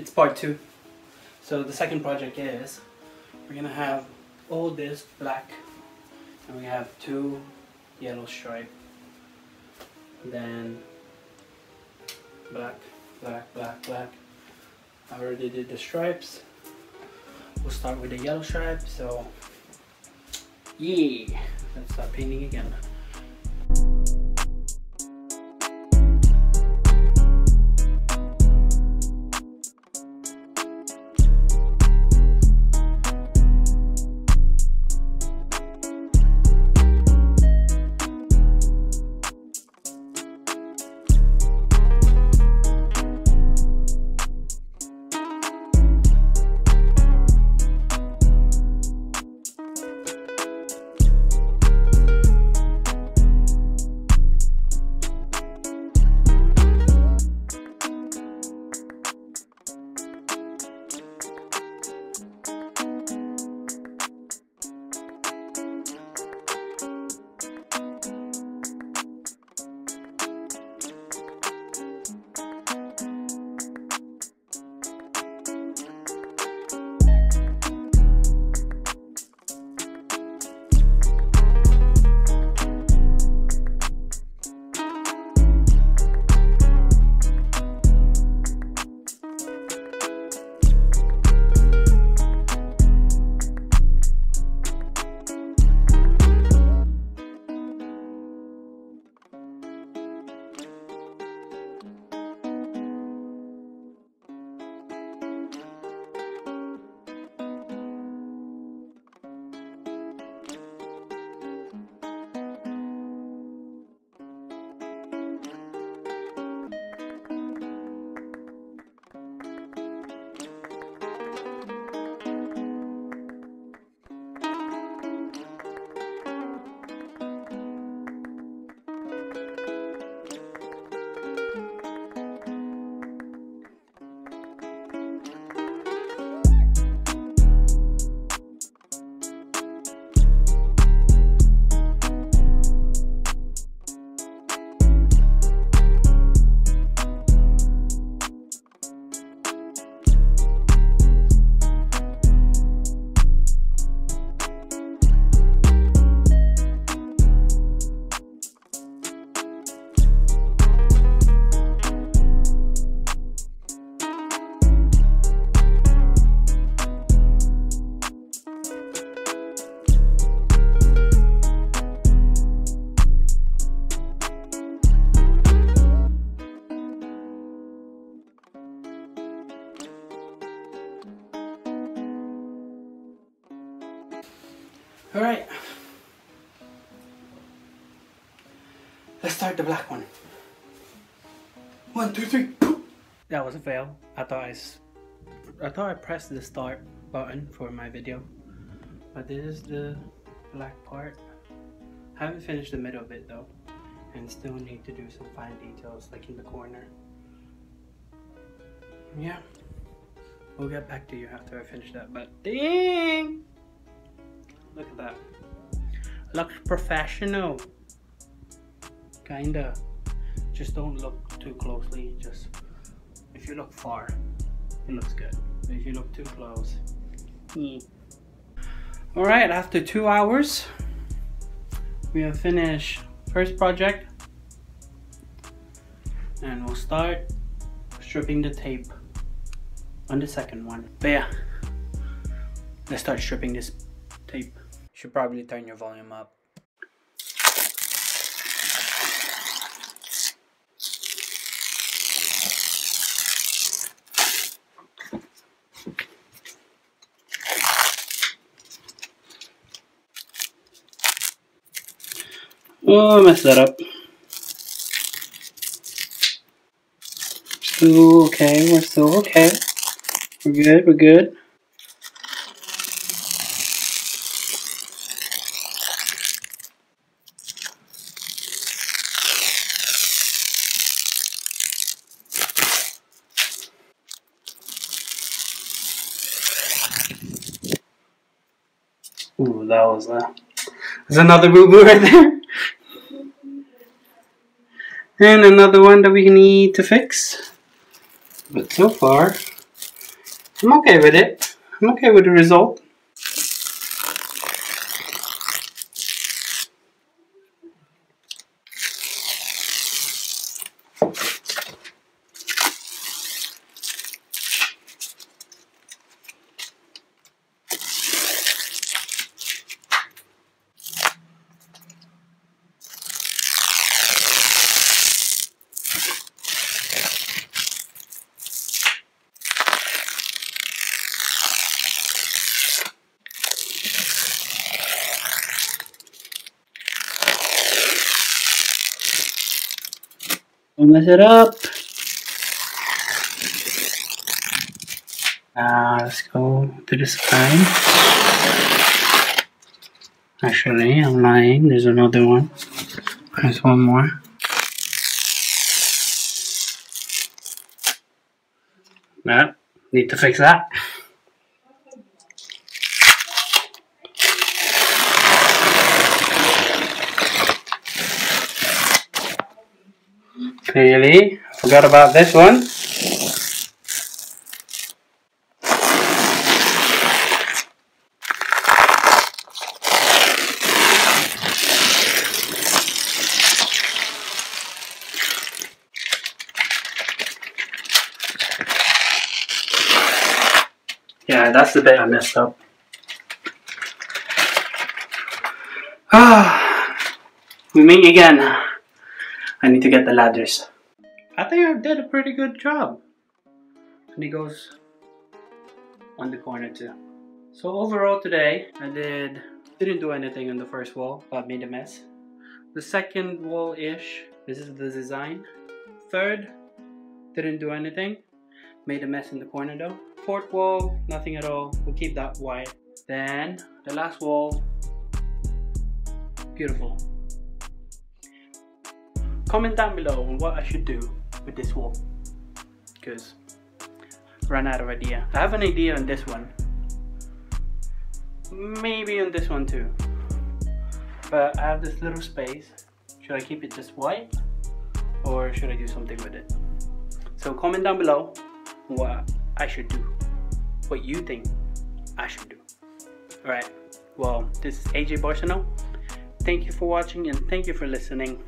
It's part 2. So the second project is we're gonna have all this black, and we have 2 yellow stripe, then black, black, black, black. I already did the stripes. We'll start with the yellow stripe. So yeah, let's start painting again. Alright, let's start the black one. 1, 2, 3. That was a fail. I thought I pressed the start button for my video, but this is the black part. I haven't finished the middle of it though, and still need to do some fine details like in the corner. Yeah, we'll get back to you after I finish that, but dang! Look at that. Looks professional. Kinda. Just don't look too closely. Just if you look far, it looks good. But if you look too close, Alright, after 2 hours, we have finished first project. And we'll start stripping the tape on the second one. But yeah, let's start stripping this tape. Should probably turn your volume up. Oh, I messed that up. Still okay, we're still okay. We're good, we're good. Ooh, that was there's another boo-boo right there. And another one that we need to fix. But so far, I'm okay with it. I'm okay with the result. Don't mess it up. Now let's go to the spine. Actually, I'm lying. There's another one. There's one more. Nah, need to fix that. Clearly, forgot about this one. Yeah, that's the bit I messed up. We meet again. I need to get the ladders. I think I did a pretty good job. And he goes on the corner too. So overall today, I didn't do anything on the first wall, but made a mess. The second wall-ish, this is the design. Third, didn't do anything. Made a mess in the corner though. Fourth wall, nothing at all. We'll keep that white. Then the last wall, beautiful. Comment down below on what I should do with this wall, because I ran out of idea. I have an idea on this one, maybe on this one too, but I have this little space. Should I keep it just white or should I do something with it? So comment down below what I should do, what you think I should do. Alright, well, this is AJ Barcelona. Thank you for watching and thank you for listening.